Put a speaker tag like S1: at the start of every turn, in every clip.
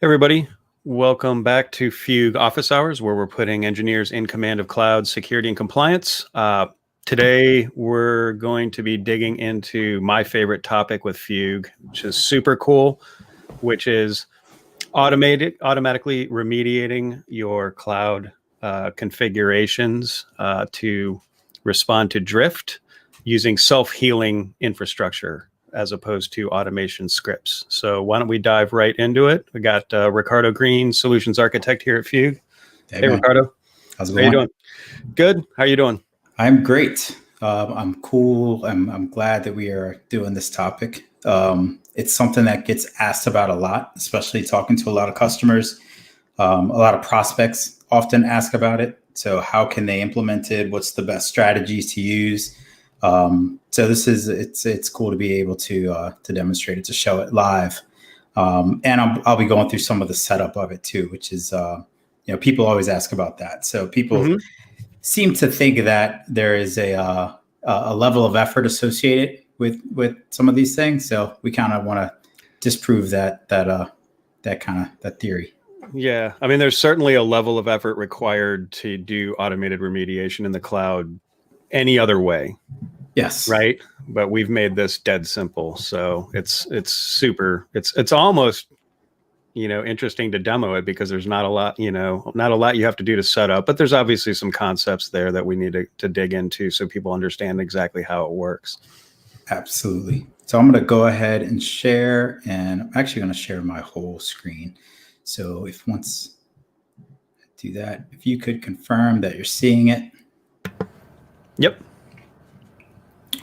S1: Everybody, welcome back to Fugue Office Hours, where we're putting engineers in command of cloud security and compliance. Today, we're going to be digging into my favorite topic with Fugue, which is super cool, which is automatically remediating your cloud configurations to respond to drift using self-healing infrastructure as opposed to automation scripts. So why don't we dive right into it? We got Ricardo Green, Solutions Architect here at Fugue. Hey Ricardo.
S2: How's it
S1: going? How you doing? Good. How are you doing?
S2: I'm great. I'm cool. I'm glad that we are doing this topic. It's something that gets asked about a lot, especially talking to a lot of customers. A lot of prospects often ask about it. So how can they implement it? What's the best strategies to use? So it's cool to be able to demonstrate it, to show it live. And I'll be going through some of the setup of it too, which is, people always ask about that. So people seem to think that there is a level of effort associated with some of these things. So we kind of want to disprove that theory.
S1: Yeah. I mean, there's certainly a level of effort required to do automated remediation in the cloud any other way.
S2: Yes.
S1: Right. But we've made this dead simple. So it's almost, interesting to demo it because there's not a lot you have to do to set up, but there's obviously some concepts there that we need to dig into so people understand exactly how it works.
S2: Absolutely. So I'm going to go ahead and share, and I'm actually going to share my whole screen. So once I do that, if you could confirm that you're seeing it.
S1: Yep.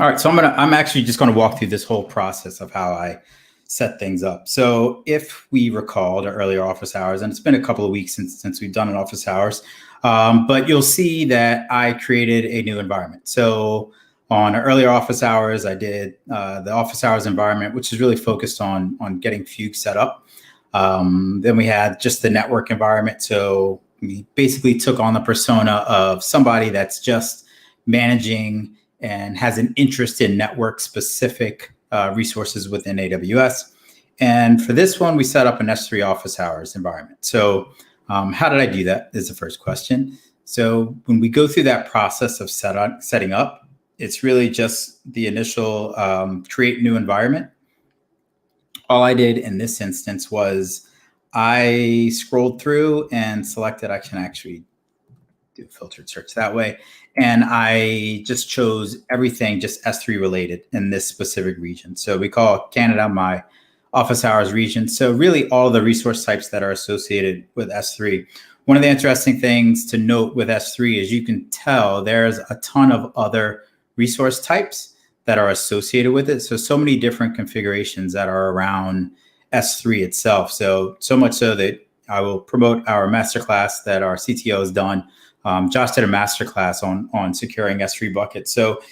S2: All right. So I'm actually just going to walk through this whole process of how I set things up. So if we recall the earlier office hours, and it's been a couple of weeks since we've done an office hours, but you'll see that I created a new environment. So on earlier office hours, I did the office hours environment, which is really focused on getting Fugue set up. Then we had just the network environment. So we basically took on the persona of somebody that's just managing and has an interest in network specific resources within AWS. And for this one, we set up an S3 office hours environment. So how did I do that is the first question. So when we go through that process of setting up, it's really just the initial create new environment. All I did in this instance was I scrolled through and selected, I can actually do a filtered search that way. And I just chose everything just S3 related in this specific region. So we call Canada my office hours region. So really all the resource types that are associated with S3. One of the interesting things to note with S3 is you can tell there's a ton of other resource types that are associated with it. So many different configurations that are around S3 itself. So much so that I will promote our masterclass that our CTO has done. Josh did a masterclass on securing S3 buckets. So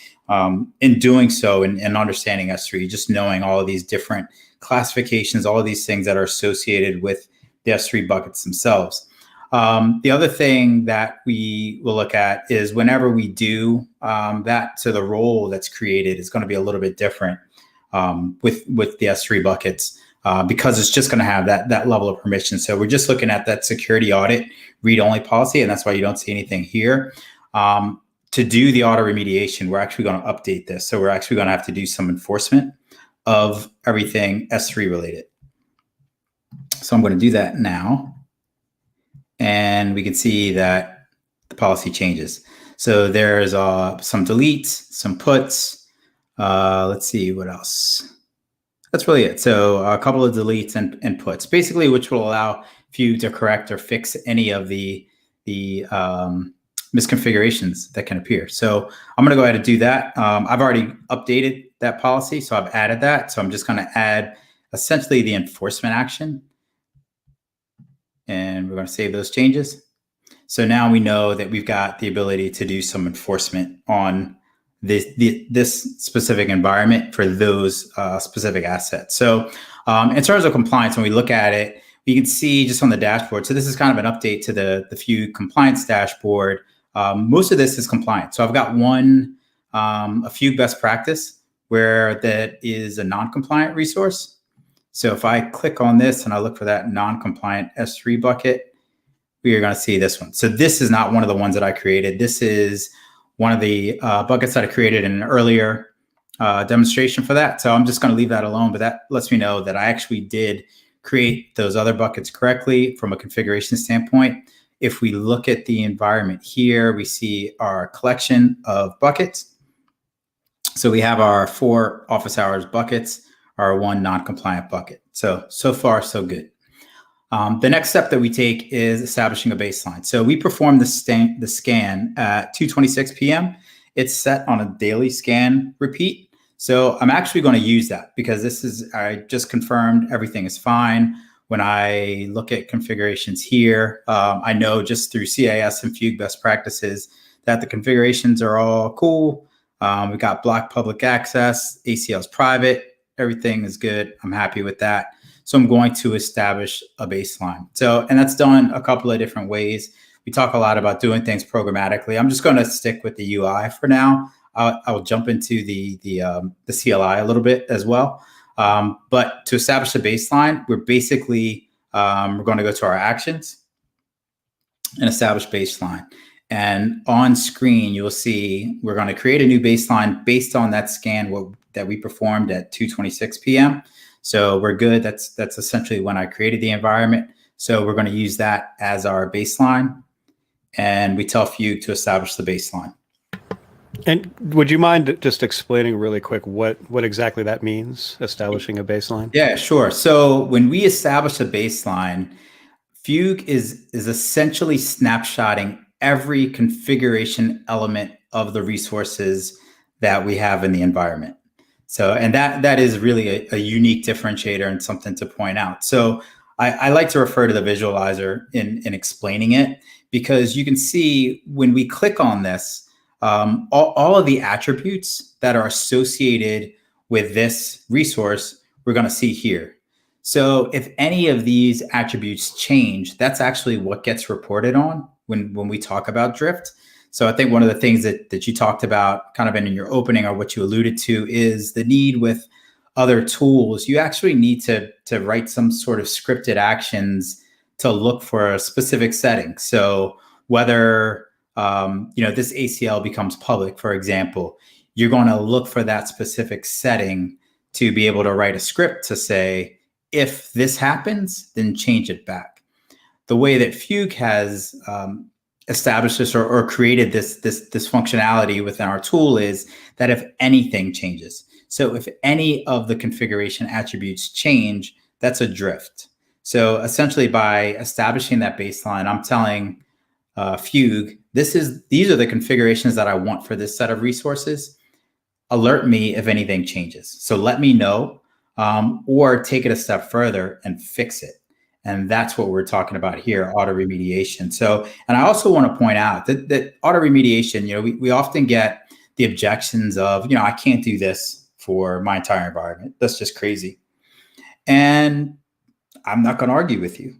S2: in doing so and understanding S3, just knowing all of these different classifications, all of these things that are associated with the S3 buckets themselves. The other thing that we will look at is whenever we do that to the role that's created is going to be a little bit different with the S3 buckets. Because it's just going to have that level of permission. So we're just looking at that security audit read-only policy, and that's why you don't see anything here. To do the auto remediation, we're actually going to update this. So we're actually going to have to do some enforcement of everything S3 related. So I'm going to do that now. And we can see that the policy changes. So there's some deletes, some puts. Let's see what else. That's really it. So a couple of deletes and puts, basically, which will allow Fugue to correct or fix any of the misconfigurations that can appear. So I'm going to go ahead and do that. I've already updated that policy, so I've added that. So I'm just going to add essentially the enforcement action. And we're going to save those changes. So now we know that we've got the ability to do some enforcement on this specific environment for those specific assets. So in terms of compliance, when we look at it, we can see just on the dashboard. So this is kind of an update to the Fugue compliance dashboard. Most of this is compliant. So I've got a Fugue best practice where that is a non-compliant resource. So if I click on this and I look for that non-compliant S3 bucket, we are going to see this one. So this is not one of the ones that I created. This is one of the buckets that I created in an earlier demonstration for that. So I'm just going to leave that alone, but that lets me know that I actually did create those other buckets correctly from a configuration standpoint. If we look at the environment here, we see our collection of buckets. So we have our 4 office hours buckets, our 1 non-compliant bucket. So far, so good. The next step that we take is establishing a baseline. So we perform the scan at 2:26 p.m. It's set on a daily scan repeat. So I'm actually going to use that because I just confirmed everything is fine. When I look at configurations here, I know just through CIS and Fugue best practices that the configurations are all cool. We got block public access, ACL is private, everything is good. I'm happy with that. So I'm going to establish a baseline. And that's done a couple of different ways. We talk a lot about doing things programmatically. I'm just going to stick with the UI for now. I'll jump into the CLI a little bit as well. But to establish a baseline, we're basically, we're going to go to our actions and establish baseline. And on screen, you'll see we're going to create a new baseline based on that scan that we performed at 2:26 p.m. So we're good. That's essentially when I created the environment. So we're going to use that as our baseline. And we tell Fugue to establish the baseline.
S1: And would you mind just explaining really quick what exactly that means, establishing a baseline?
S2: Yeah, sure. So when we establish a baseline, Fugue is essentially snapshotting every configuration element of the resources that we have in the environment. So, and that is really a unique differentiator and something to point out. So I like to refer to the visualizer in explaining it, because you can see when we click on this, all of the attributes that are associated with this resource, we're going to see here. So if any of these attributes change, that's actually what gets reported on when we talk about drift. So I think one of the things that you talked about kind of in your opening, or what you alluded to, is the need with other tools. You actually need to write some sort of scripted actions to look for a specific setting. So whether this ACL becomes public, for example, you're going to look for that specific setting to be able to write a script to say, if this happens, then change it back. The way that Fugue has established this or created this functionality within our tool is that if anything changes, so if any of the configuration attributes change, that's a drift. So essentially, by establishing that baseline, I'm telling Fugue, these are the configurations that I want for this set of resources. Alert me if anything changes. So let me know, or take it a step further and fix it. And that's what we're talking about here, auto-remediation. So, and I also want to point out that auto-remediation, we often get the objections of, I can't do this for my entire environment. That's just crazy. And I'm not going to argue with you.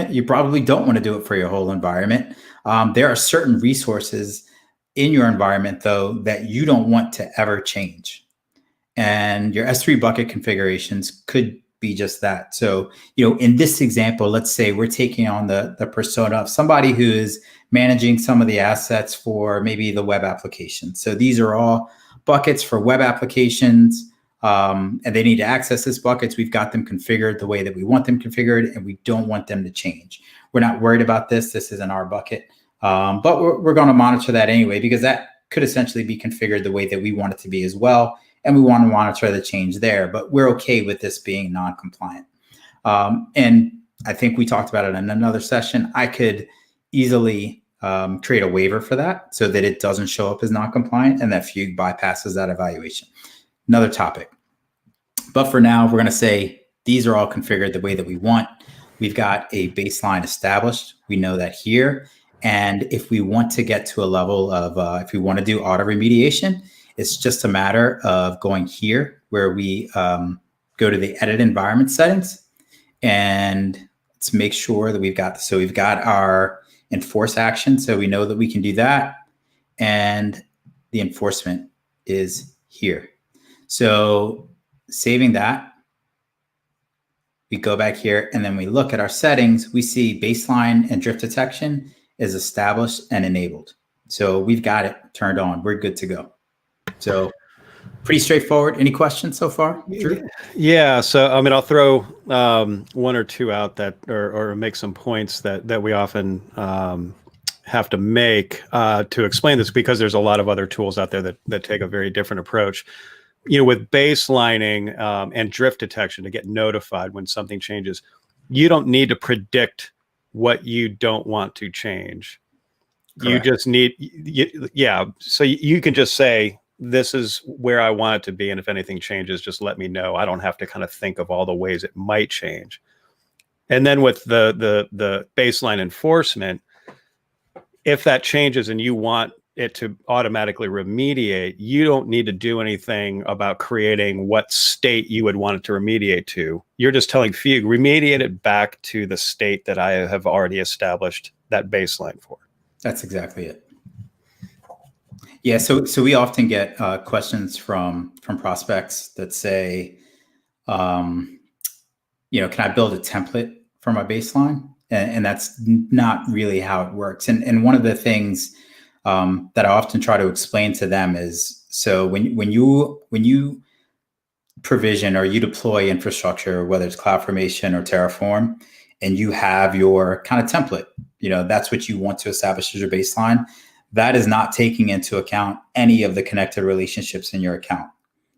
S2: You probably don't want to do it for your whole environment. There are certain resources in your environment, though, that you don't want to ever change. And your S3 bucket configurations could be just that. So, in this example, let's say we're taking on the persona of somebody who is managing some of the assets for maybe the web application. So these are all buckets for web applications, and they need to access these buckets. We've got them configured the way that we want them configured, and we don't want them to change. We're not worried about this. This isn't our bucket, but we're going to monitor that anyway, because that could essentially be configured the way that we want it to be as well. And we want to monitor the change there, but we're okay with this being non-compliant. And I think we talked about it in another session. I could easily create a waiver for that so that it doesn't show up as non-compliant and that Fugue bypasses that evaluation. Another topic. But for now, we're going to say these are all configured the way that we want. We've got a baseline established. We know that here. And if we want to get to a level of, if we want to do auto remediation, it's just a matter of going here where we go to the edit environment settings, and let's make sure that we've got our enforce action. So we know that we can do that. And the enforcement is here. So saving that, we go back here and then we look at our settings, we see baseline and drift detection is established and enabled. So we've got it turned on. We're good to go. So pretty straightforward. Any questions so far, Drew?
S1: Yeah. So, I mean, I'll throw one or two out that, or make some points that we often have to make to explain this, because there's a lot of other tools out there that take a very different approach. With baselining and drift detection to get notified when something changes, you don't need to predict what you don't want to change. Correct. You just need, so you can just say, this is where I want it to be, and if anything changes, just let me know. I don't have to kind of think of all the ways it might change. And then with the baseline enforcement, if that changes and you want it to automatically remediate, you don't need to do anything about creating what state you would want it to remediate to. You're just telling Fugue, remediate it back to the state that I have already established that baseline for. That's exactly it. Yeah, so we often get questions from prospects that say, can I build a template for my baseline? And that's not really how it works. And one of the things that I often try to explain to them is, so when you provision or you deploy infrastructure, whether it's CloudFormation or Terraform, and you have your kind of template, that's what you want to establish as your baseline. That is not taking into account any of the connected relationships in your account.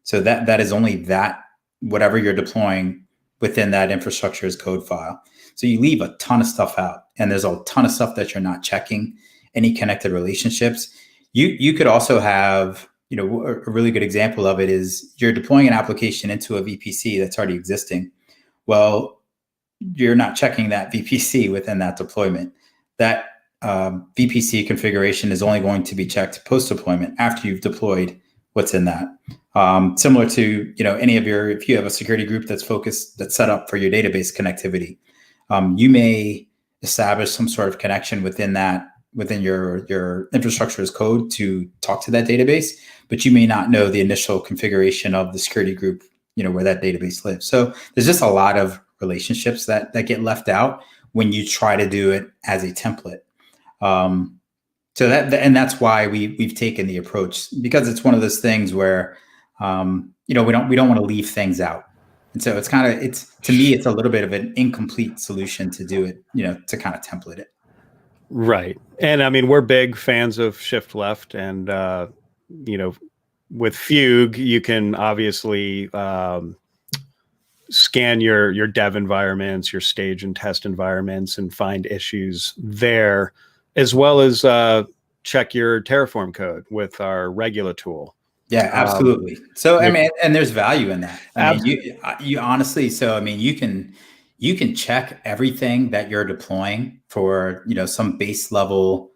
S1: So that is only that, whatever you're deploying within that infrastructure is code file. So you leave a ton of stuff out, and there's a ton of stuff that you're not checking, any connected relationships. You could also have, a really good example of it is you're deploying an application into a VPC that's already existing. Well, you're not checking that VPC within that deployment. That VPC configuration is only going to be checked post-deployment after you've deployed what's in that. Similar to, if you have a security group that's set up for your database connectivity, you may establish some sort of connection within your infrastructure as code to talk to that database, but you may not know the initial configuration of the security group, where that database lives. So there's just a lot of relationships that get left out when you try to do it as a template. So that's why we've taken the approach, because it's one of those things where, we don't want to leave things out. And so to me, it's a little bit of an incomplete solution to do it, to kind of template it. Right. And I mean, we're big fans of shift left, and, with Fugue, you can obviously, scan your dev environments, your stage and test environments, and find issues there, as well as check your Terraform code with our Regula tool. Yeah, absolutely. So I mean, and there's value in that. I mean, you honestly, so I mean, you can check everything that you're deploying for some base level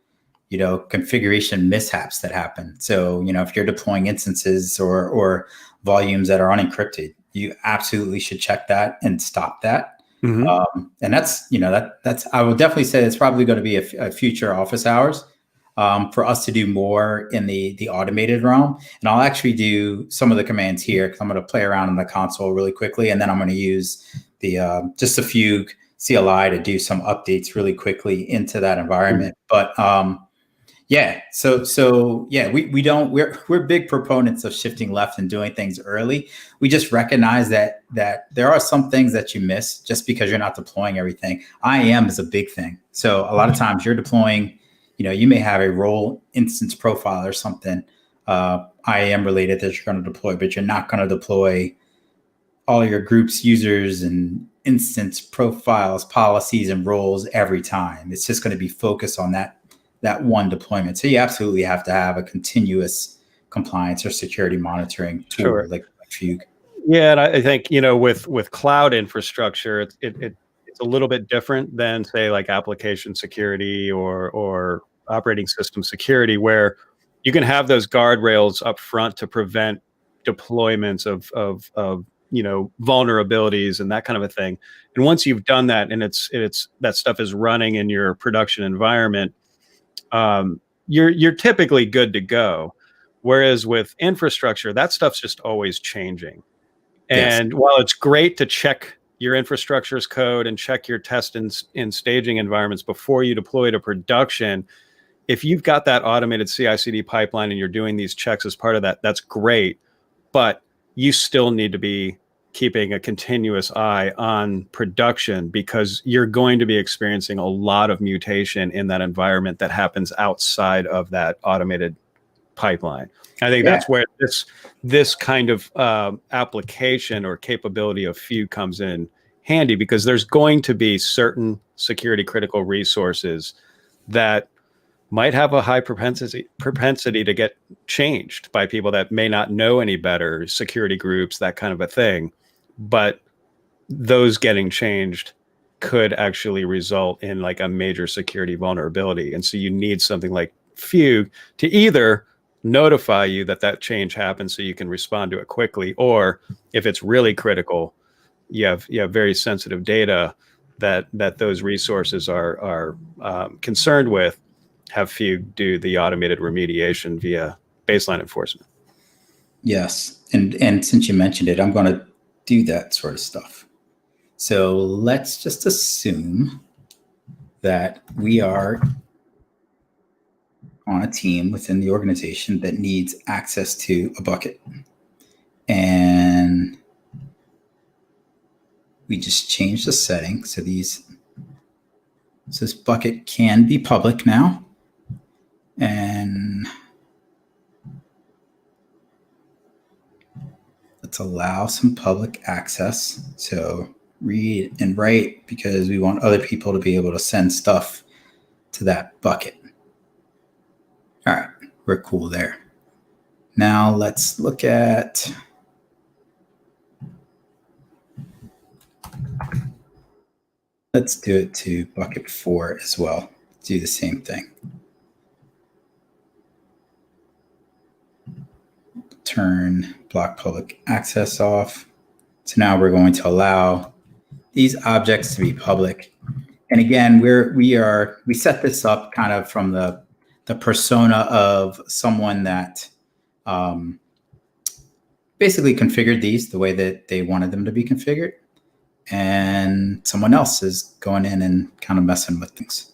S1: configuration mishaps that happen. So if you're deploying instances or volumes that are unencrypted, you absolutely should check that and stop that. Mm-hmm. And that's, that's, I will definitely say it's probably going to be a future office hours for us to do more in the automated realm. And I'll actually do some of the commands here, because I'm going to play around in the console really quickly. And then I'm going to use just the Fugue CLI to do some updates really quickly into that environment. Mm-hmm. But yeah, so yeah, we're big proponents of shifting left and doing things early. We just recognize that there are some things that you miss just because you're not deploying everything. IAM is a big thing. So a lot of times you're deploying, you may have a role instance profile or something IAM related that you're going to deploy, but you're not going to deploy all your groups, users, and instance profiles, policies, and roles every time. It's just going to be focused on that one deployment. So you absolutely have to have a continuous compliance or security monitoring tool. Sure. like Fugue. Yeah, and I think with cloud infrastructure, it's a little bit different than, say, like application security or operating system security, where you can have those guardrails up front to prevent deployments of vulnerabilities and that kind of a thing. And once you've done that, and it's that stuff is running in your production environment, you're typically good to go. Whereas with infrastructure, that stuff's just always changing. And while it's great to check your infrastructure's code and check your test in staging environments before you deploy to production, if you've got that automated CI/CD pipeline and you're doing these checks as part of that, that's great. But you still need to be keeping a continuous eye on production, because you're going to be experiencing a lot of mutation in that environment that happens outside of that automated pipeline. I think that's where this kind of application or capability of Fugue comes in handy, because there's going to be certain security critical resources that might have a high propensity to get changed by people that may not know any better, security groups, that kind of a thing. But those getting changed could actually result in like a major security vulnerability. And so you need something like Fugue to either notify you that that change happened so you can respond to it quickly, or if it's really critical, you have very sensitive data that those resources are concerned with, have Fugue do the automated remediation via baseline enforcement.
S2: Yes, and since you mentioned it, I'm going to do that sort of stuff. So let's just assume that we are on a team within the organization that needs access to a bucket. And we just change the setting. So this bucket can be public now. And let's allow some public access. So read and write, because we want other people to be able to send stuff to that bucket. All right, we're cool there. Now let's look at let's do it to bucket 4 as well. Do the same thing. Turn block public access off. So now we're going to allow these objects to be public. And again, we set this up kind of from the persona of someone that basically configured these the way that they wanted them to be configured. And someone else is going in and kind of messing with things,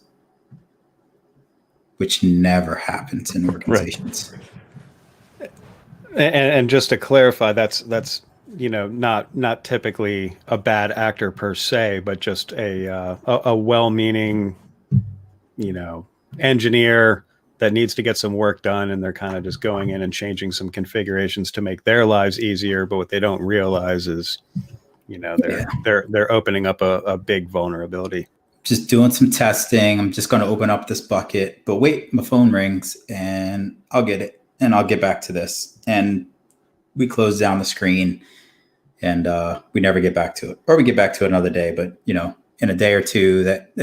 S2: which never happens in organizations.
S1: Right. And just to clarify, that's not typically a bad actor per se, but just a well-meaning engineer that needs to get some work done, and they're kind of just going in and changing some configurations to make their lives easier. But what they don't realize is, they're opening up a big vulnerability.
S2: Just doing some testing. I'm just going to open up this bucket, but wait, my phone rings and I'll get it. And I'll get back to this. And we close down the screen, and we never get back to it, or we get back to it another day. But in a day or two, that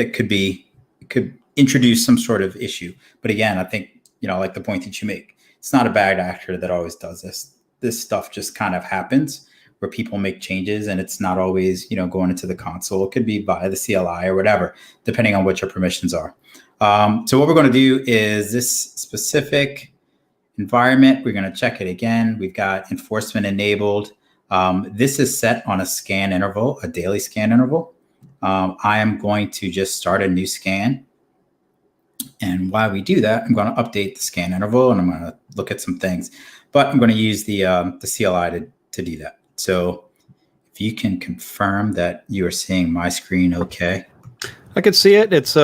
S2: could introduce some sort of issue. But again, I think like the point that you make, it's not a bad actor that always does this. This stuff just kind of happens where people make changes, and it's not always going into the console. It could be via the CLI or whatever, depending on what your permissions are. So what we're going to do is this specific environment, we're going to check it again. We've got enforcement enabled. This is set on a scan interval, a daily scan interval. I am going to just start a new scan. And while we do that, I'm going to update the scan interval, and I'm going to look at some things. But I'm going to use the CLI to do that. So if you can confirm that you are seeing my screen okay.
S1: I could see it. It's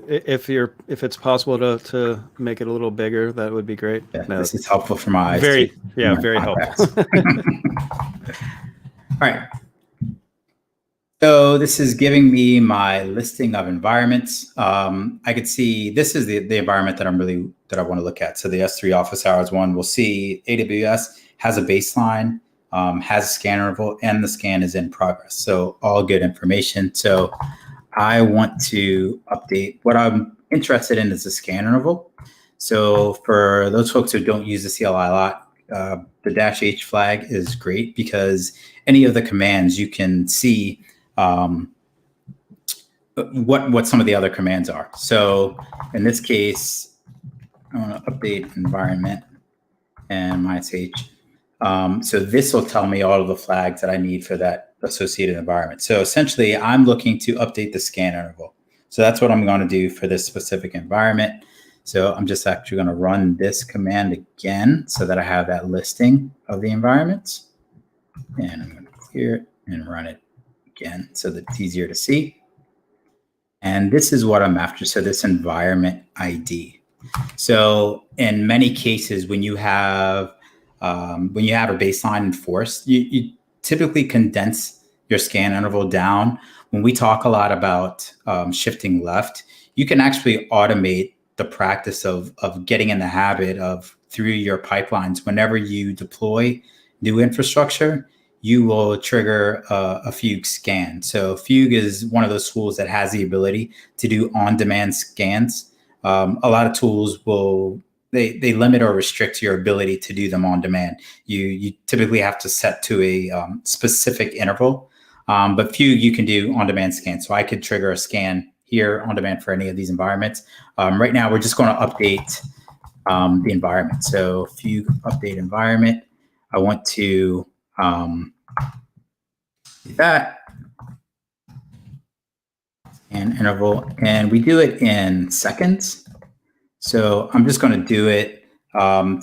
S1: if it's possible to make it a little bigger, that would be great.
S2: Yeah, this is helpful for my eyes.
S1: Very helpful.
S2: All right. So this is giving me my listing of environments. I could see this is the environment that I want to look at. So the S3 Office Hours one, we'll see AWS has a baseline, has a scan interval, and the scan is in progress. So all good information. So I want to update. What I'm interested in is the scan interval. So for those folks who don't use the CLI a lot, the -H flag is great, because any of the commands you can see what some of the other commands are. So in this case, I want to update environment and -H. So this will tell me all of the flags that I need for that associated environment. So essentially, I'm looking to update the scan interval. So that's what I'm going to do for this specific environment. So I'm just actually going to run this command again so that I have that listing of the environments. And I'm going to clear it and run it again so that it's easier to see. And this is what I'm after. So this environment ID. So in many cases, when you have a baseline enforced, you typically condense your scan interval down. When we talk a lot about shifting left, you can actually automate the practice of getting in the habit of, through your pipelines, whenever you deploy new infrastructure, you will trigger a Fugue scan. So Fugue is one of those tools that has the ability to do on-demand scans. A lot of tools will they limit or restrict your ability to do them on demand. You typically have to set to a specific interval, but Fugue you can do on-demand scans. So I could trigger a scan here on demand for any of these environments. Right now, we're just going to update the environment. So Fugue update environment. I want to do that. And interval, and we do it in seconds. So I'm just going to do it,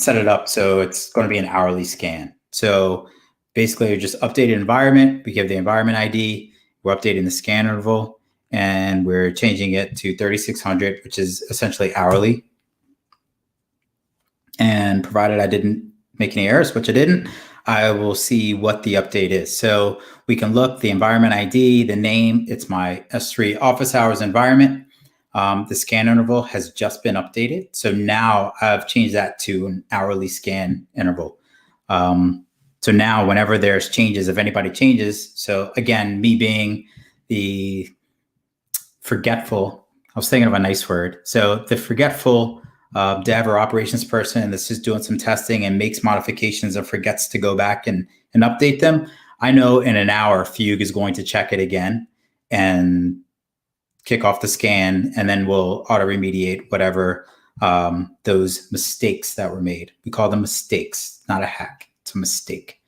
S2: set it up so it's going to be an hourly scan. So basically, we just updated environment. We give the environment ID. We're updating the scan interval, and we're changing it to 3600, which is essentially hourly. And provided I didn't make any errors, which I didn't, I will see what the update is. So we can look the environment ID, the name, it's my S3 office hours environment. The scan interval has just been updated. So now I've changed that to an hourly scan interval. So now whenever there's changes, if anybody changes, so again, me being the forgetful, I was thinking of a nice word. So the forgetful dev or operations person that's just doing some testing and makes modifications and forgets to go back and update them, I know in an hour, Fugue is going to check it again and kick off the scan, and then we'll auto-remediate whatever those mistakes that were made. We call them mistakes, not a hack. It's a mistake.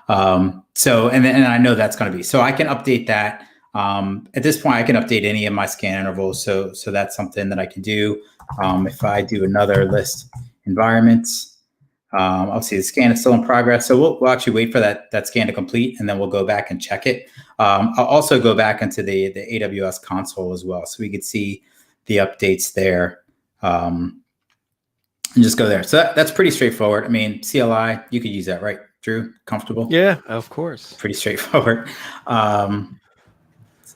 S2: So, and I know that's going to be, so I can update that. At this point, I can update any of my scan intervals. So that's something that I can do. If I do another list environments, I'll see the scan is still in progress. So we'll actually wait for that scan to complete, and then we'll go back and check it. I'll also go back into the AWS console as well, so we could see the updates there. And just go there. So that's pretty straightforward. I mean, CLI, you could use that, right, Drew? Comfortable?
S1: Yeah, of course.
S2: Pretty straightforward. So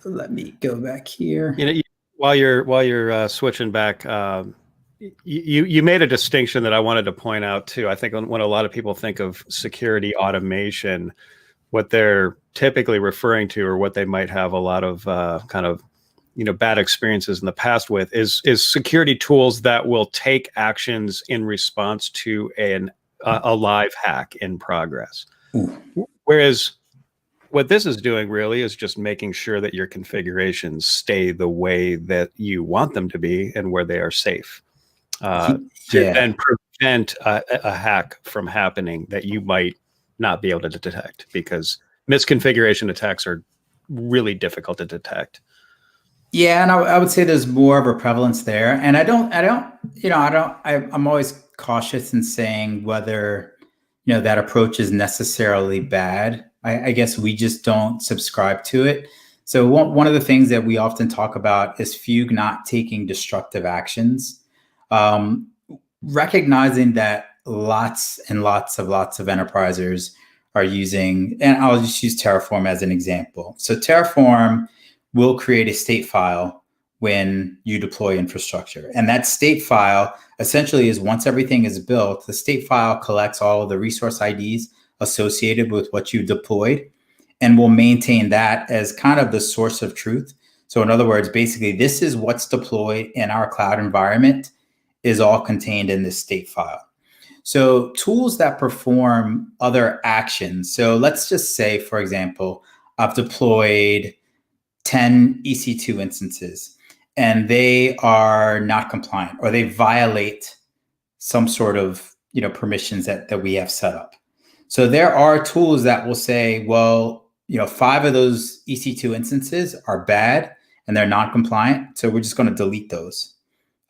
S2: let me go back here.
S1: You know, while you're switching back, you made a distinction that I wanted to point out too. I think when a lot of people think of security automation, what they're typically referring to, or what they might have a lot of kind of bad experiences in the past with, is security tools that will take actions in response to a live hack in progress. Ooh. Whereas what this is doing really is just making sure that your configurations stay the way that you want them to be and where they are safe. To then prevent a hack from happening that you might not be able to detect, because misconfiguration attacks are really difficult to detect.
S2: Yeah, and I would say there's more of a prevalence there. And I'm always cautious in saying whether that approach is necessarily bad. I guess we just don't subscribe to it. So one of the things that we often talk about is Fugue not taking destructive actions. Recognizing that lots and lots of enterprises are using, and I'll just use Terraform as an example. So Terraform will create a state file when you deploy infrastructure. And that state file essentially is, once everything is built, the state file collects all of the resource IDs associated with what you deployed, and will maintain that as kind of the source of truth. So in other words, basically, this is what's deployed in our cloud environment is all contained in this state file. So tools that perform other actions. So let's just say, for example, I've deployed 10 EC2 instances and they are not compliant, or they violate some sort of permissions that we have set up. So there are tools that will say, well, 5 of those EC2 instances are bad and they're non-compliant. So we're just going to delete those.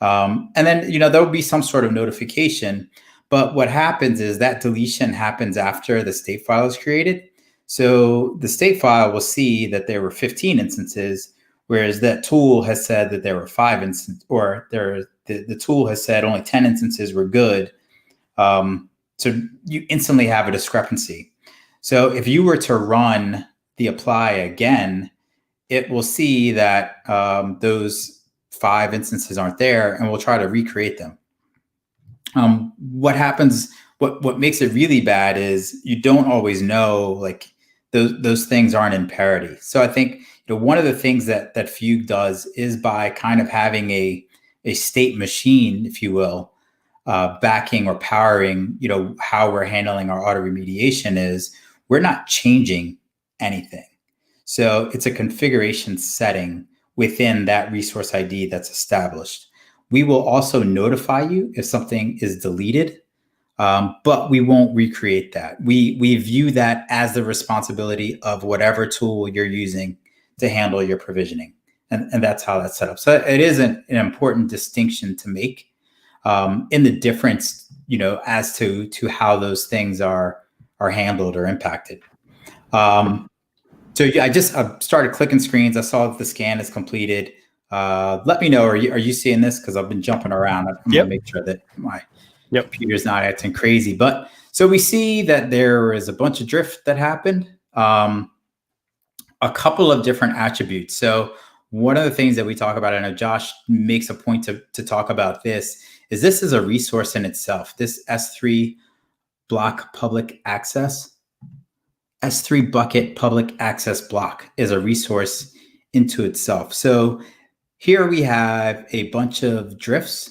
S2: And then, there will be some sort of notification. But what happens is that deletion happens after the state file is created. So the state file will see that there were 15 instances, whereas that tool has said that there were 5 instances, or the tool has said only 10 instances were good. So you instantly have a discrepancy. So if you were to run the apply again, it will see that those 5 instances aren't there, and we'll try to recreate them. What happens, what makes it really bad is you don't always know, like those things aren't in parity. So I think one of the things that Fugue does is by kind of having a state machine, if you will, backing or powering, how we're handling our auto remediation is we're not changing anything. So it's a configuration setting within that resource ID that's established. We will also notify you if something is deleted, but we won't recreate that. We view that as the responsibility of whatever tool you're using to handle your provisioning. And that's how that's set up. So it is an important distinction to make in the difference, as to how those things are handled or impacted. So yeah, I started clicking screens. I saw that the scan is completed. Let me know. Are you seeing this? Because I've been jumping around. I'm gonna make sure that my computer's not acting crazy. But so we see that there is a bunch of drift that happened. A couple of different attributes. So one of the things that we talk about, I know Josh makes a point to talk about this is a resource in itself. This S3 block public access, S3 bucket public access block is a resource into itself. So here we have a bunch of drifts.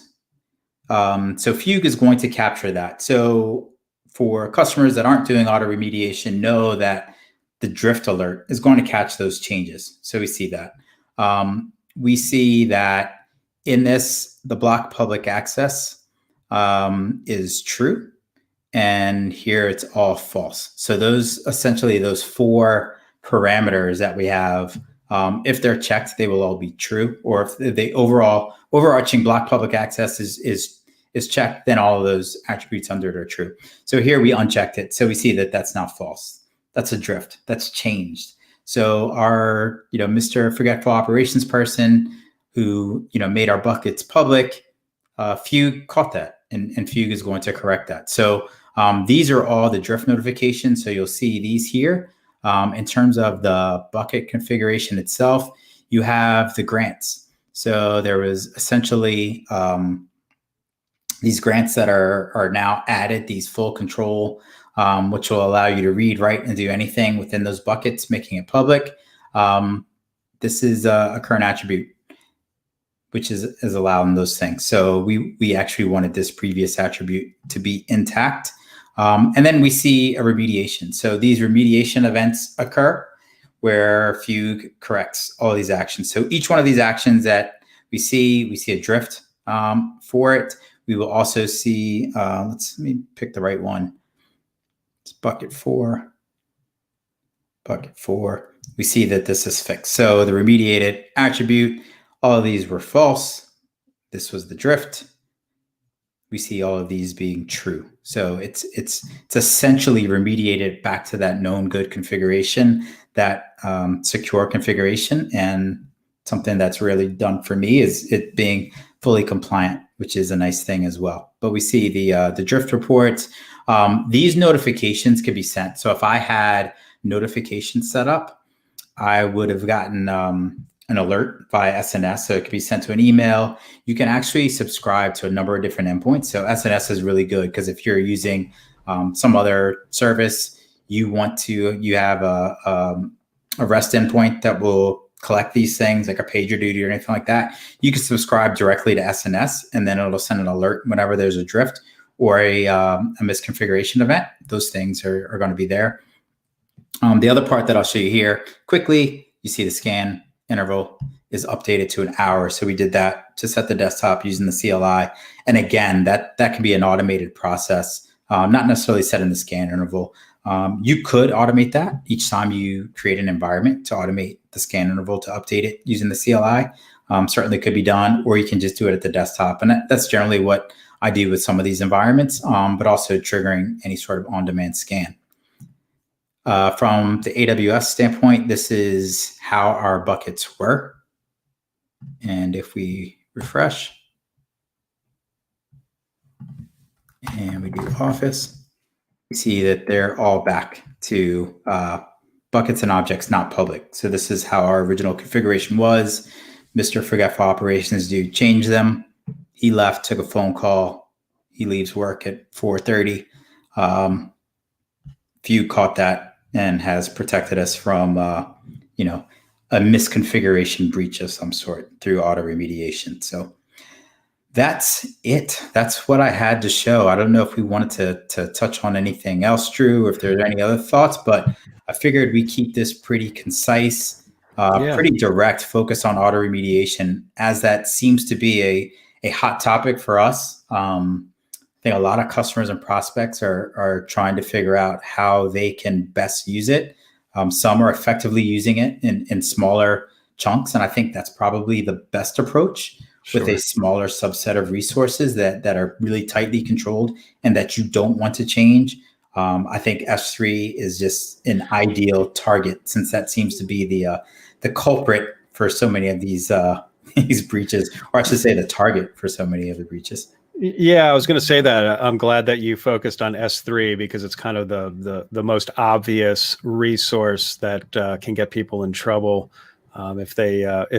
S2: So Fugue is going to capture that. So for customers that aren't doing auto remediation, know that the drift alert is going to catch those changes. So we see that. We see that in this, the block public access is true. And here it's all false. So those 4 parameters that we have, if they're checked, they will all be true. Or if the overarching block public access is checked, then all of those attributes under it are true. So here we unchecked it. So we see that that's now false. That's a drift. That's changed. So our, Mr. Forgetful Operations person who, made our buckets public, Fugue caught that, and Fugue is going to correct that. So these are all the drift notifications. So you'll see these here. In terms of the bucket configuration itself, you have the grants. So there was essentially these grants that are now added, these full control, which will allow you to read, write, and do anything within those buckets, making it public. This is a current attribute, which is allowed in those things. So we actually wanted this previous attribute to be intact. And then we see a remediation. So these remediation events occur where Fugue corrects all these actions. So each one of these actions that we see a drift for it. We will also see, let me pick the right one. It's bucket 4. Bucket 4. We see that this is fixed. So the remediated attribute, all of these were false. This was the drift. We see all of these being true. So it's essentially remediated back to that known good configuration, that secure configuration. And something that's really done for me is it being fully compliant, which is a nice thing as well. But we see the drift reports. These notifications could be sent. So if I had notifications set up, I would have gotten an alert via SNS. So it could be sent to an email. You can actually subscribe to a number of different endpoints. So SNS is really good because if you're using some other service, you have a REST endpoint that will collect these things like a PagerDuty or anything like that. You can subscribe directly to SNS, and then it'll send an alert whenever there's a drift or a misconfiguration event. Those things are going to be there. The other part that I'll show you here quickly, you see the scan interval is updated to an hour. So we did that to set the desktop using the CLI. And again, that can be an automated process, not necessarily set in the scan interval. You could automate that each time you create an environment to automate the scan interval to update it using the CLI. Certainly could be done, or you can just do it at the desktop. And that's generally what I do with some of these environments, but also triggering any sort of on-demand scan. From the AWS standpoint, this is how our buckets were. And if we refresh and we do Office, we see that they're all back to buckets and objects not public. So this is how our original configuration was. Mr. Forgetful Operations dude changed them. He left, took a phone call. He leaves work at 4:30. Fugue caught that and has protected us from, a misconfiguration breach of some sort through auto-remediation. So that's it. That's what I had to show. I don't know if we wanted to touch on anything else, Drew, or if there's any other thoughts, but I figured we keep this pretty concise, pretty direct, focus on auto-remediation, as that seems to be a hot topic for us. I think a lot of customers and prospects are trying to figure out how they can best use it. Some are effectively using it in smaller chunks, and I think that's probably the best approach. Sure. With a smaller subset of resources that are really tightly controlled and that you don't want to change. I think S3 is just an ideal target, since that seems to be the culprit for so many of these breaches, or I should say the target for so many of the breaches.
S1: Yeah, I was going to say that. I'm glad that you focused on S3, because it's kind of the most obvious resource that can get people in trouble if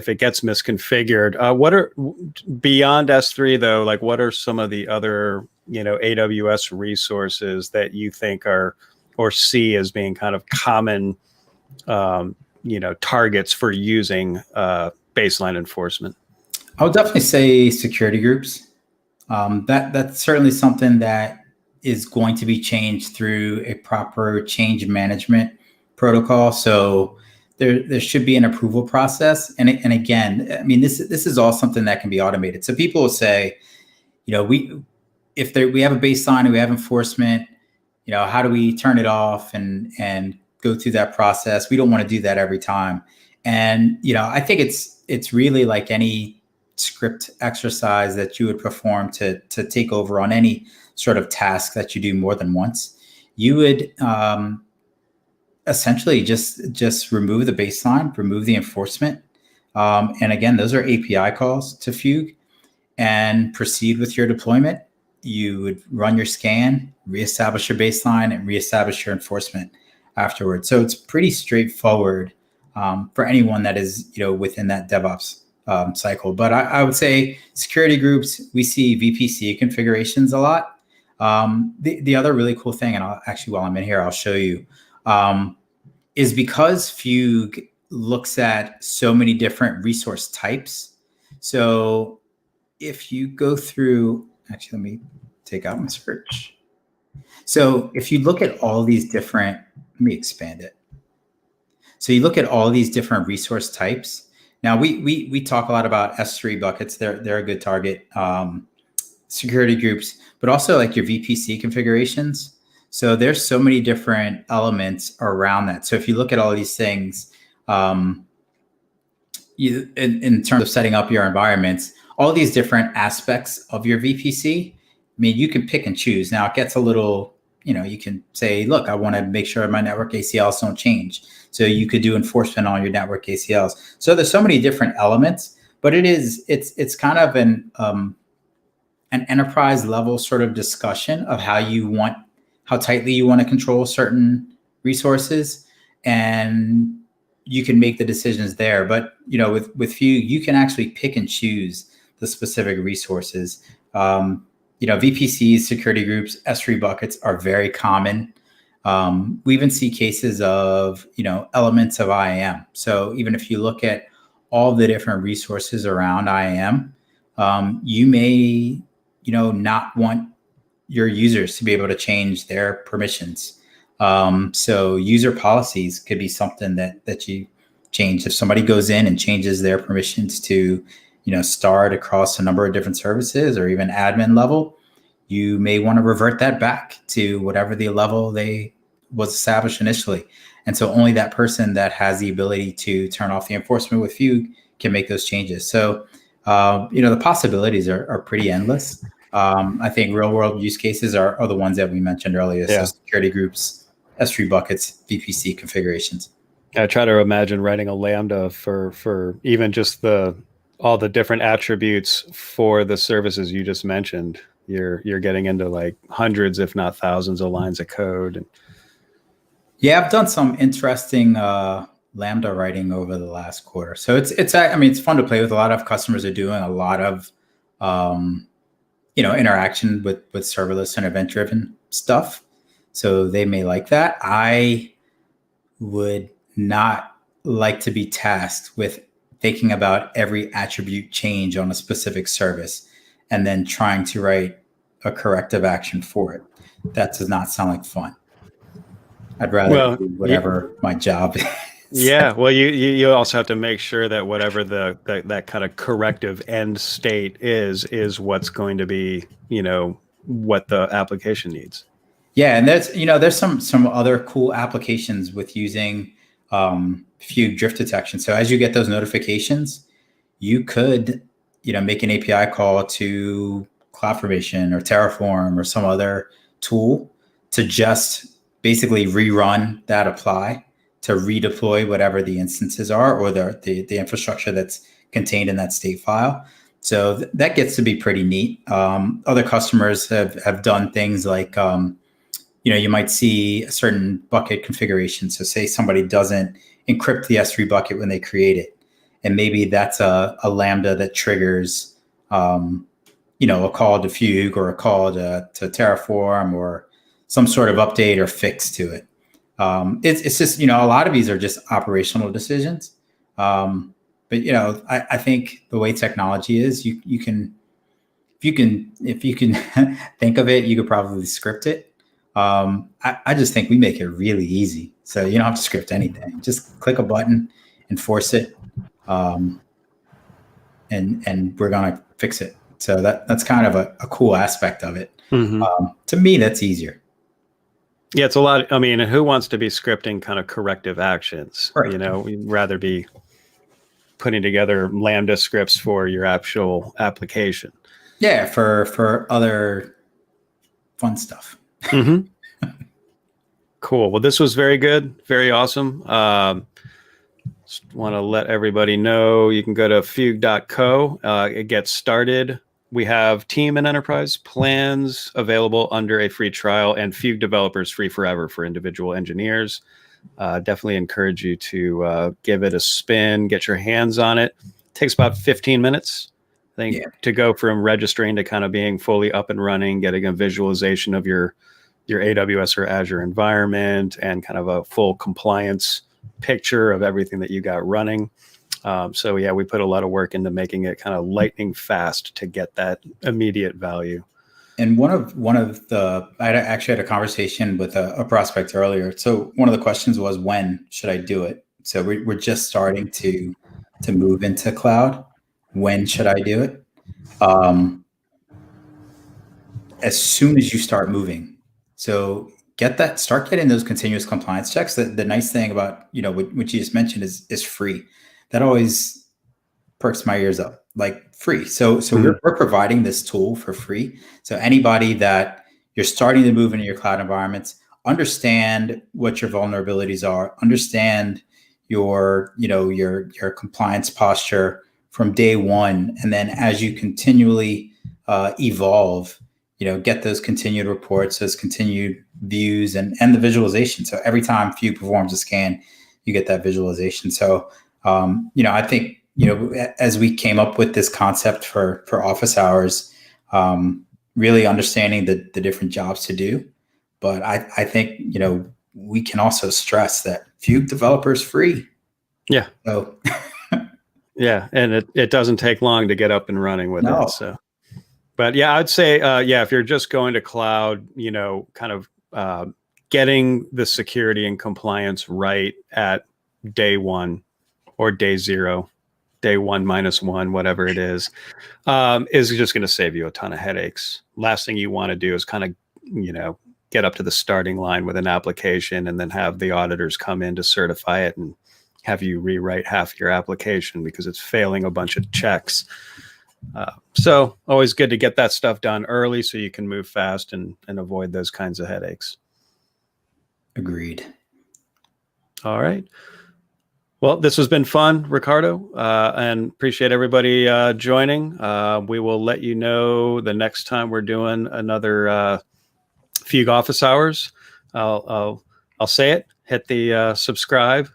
S1: it gets misconfigured. What are, beyond S3 though, like what are some of the other AWS resources that you think are or see as being kind of common targets for using baseline enforcement?
S2: I would definitely say security groups. That's certainly something that is going to be changed through a proper change management protocol. So there should be an approval process. And again, I mean, this is all something that can be automated. So people will say, we have a baseline and we have enforcement, how do we turn it off and go through that process? We don't want to do that every time. And, I think it's really like any script exercise that you would perform to take over on any sort of task that you do more than once. You would essentially just remove the baseline, remove the enforcement. And again, those are API calls to Fugue, and proceed with your deployment. You would run your scan, reestablish your baseline, and reestablish your enforcement afterwards. So it's pretty straightforward for anyone that is within that DevOps cycle. But I would say security groups, we see VPC configurations a lot. The other really cool thing, and while I'm in here, I'll show you, is because Fugue looks at so many different resource types. So if you go through, actually, let me take out my search. So if you look at all these different, let me expand it. So you look at all these different resource types. Now we talk a lot about S3 buckets. They're a good target. Security groups, but also like your VPC configurations. So there's so many different elements around that. So if you look at all of these things, in terms of setting up your environments, all these different aspects of your VPC, I mean, you can pick and choose. Now it gets a little, you can say, look, I want to make sure my network ACLs don't change. So you could do enforcement on your network ACLs. So there's so many different elements, but it's kind of an enterprise level sort of discussion of how tightly you want to control certain resources, and you can make the decisions there. But with Fugue, you can actually pick and choose the specific resources. VPCs, security groups, S3 buckets are very common. We even see cases of elements of IAM. So even if you look at all the different resources around IAM, you may not want your users to be able to change their permissions. So user policies could be something that you change. If somebody goes in and changes their permissions to, start across a number of different services or even admin level, you may want to revert that back to whatever the level they was established initially. And so only that person that has the ability to turn off the enforcement with Fugue can make those changes. So, the possibilities are pretty endless. I think real world use cases are the ones that we mentioned earlier.
S1: Yeah.
S2: So security groups, S3 buckets, VPC configurations.
S1: I try to imagine writing a Lambda for even just all the different attributes for the services you just mentioned. You're getting into like hundreds, if not thousands, of lines of code.
S2: Yeah, I've done some interesting Lambda writing over the last quarter. So it's fun to play with. A lot of customers are doing a lot of interaction with serverless and event driven stuff. So they may like that. I would not like to be tasked with thinking about every attribute change on a specific service and then trying to write a corrective action for it. That does not sound like fun. I'd rather do whatever my job is.
S1: Yeah. Well, you also have to make sure that whatever that kind of corrective end state is what's going to be, what the application needs.
S2: Yeah. And there's some other cool applications with using Fugue drift detection. So as you get those notifications, you could, make an API call to CloudFormation or Terraform or some other tool to just basically rerun that apply to redeploy whatever the instances are or the infrastructure that's contained in that state file. So that gets to be pretty neat. Other customers have done things like, you might see a certain bucket configuration. So say somebody doesn't encrypt the S3 bucket when they create it. And maybe that's a Lambda that triggers, a call to Fugue or a call to Terraform or some sort of update or fix to it. It's just, a lot of these are just operational decisions. But, I think the way technology is, you can, if you can think of it, you could probably script it. I just think we make it really easy. So you don't have to script anything. Just click a button, enforce it, and we're going to fix it. So that's kind of a cool aspect of it. Mm-hmm. To me, that's easier.
S1: Yeah, it's a lot. I mean, who wants to be scripting kind of corrective actions?
S2: Right.
S1: We'd rather be putting together Lambda scripts for your actual application.
S2: Yeah, for other fun stuff.
S1: Mm-hmm. Cool. Well, this was very good. Very awesome. Just want to let everybody know you can go to fugue.co. It gets started. We have team and enterprise plans available under a free trial, and Fugue developers free forever for individual engineers. Definitely encourage you to give it a spin, get your hands on it. Takes about 15 minutes, I think, to go from registering to kind of being fully up and running, getting a visualization of your AWS or Azure environment and kind of a full compliance picture of everything that you got running. We put a lot of work into making it kind of lightning fast to get that immediate value.
S2: And one of the, I actually had a conversation with a prospect earlier. So one of the questions was, when should I do it? So we're just starting to move into cloud. When should I do it? As soon as you start moving. So start getting those continuous compliance checks. The nice thing about, what you just mentioned is free. That always perks my ears up, like free. So we're providing this tool for free. So anybody that you're starting to move into your cloud environments, understand what your vulnerabilities are, understand your compliance posture from day one. And then as you continually evolve, get those continued reports, those continued views and the visualization. So every time Fugue performs a scan, you get that visualization. So, I think, as we came up with this concept for office hours, really understanding the different jobs to do. But I think, we can also stress that Fugue developers free.
S1: Yeah.
S2: So
S1: yeah. And it doesn't take long to get up and running with it. So, but yeah, I'd say, if you're just going to cloud, kind of getting the security and compliance right at day one or day zero, day 1-1, whatever it is just going to save you a ton of headaches. Last thing you want to do is kind of, get up to the starting line with an application and then have the auditors come in to certify it and have you rewrite half your application because it's failing a bunch of checks. So always good to get that stuff done early so you can move fast and avoid those kinds of headaches.
S2: Agreed.
S1: All right. Well, this has been fun, Ricardo, and appreciate everybody joining. We will let you know the next time we're doing another Fugue Office Hours. I'll say it. Hit the subscribe,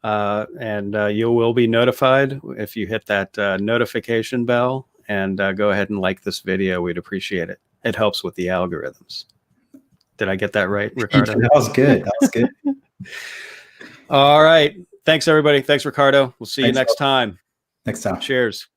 S1: and you will be notified if you hit that notification bell. And go ahead and like this video. We'd appreciate it. It helps with the algorithms. Did I get that right, Ricardo?
S2: That was good. That was good.
S1: All right. Thanks, everybody. Thanks, Ricardo. We'll see you next time.
S2: Next time.
S1: Cheers.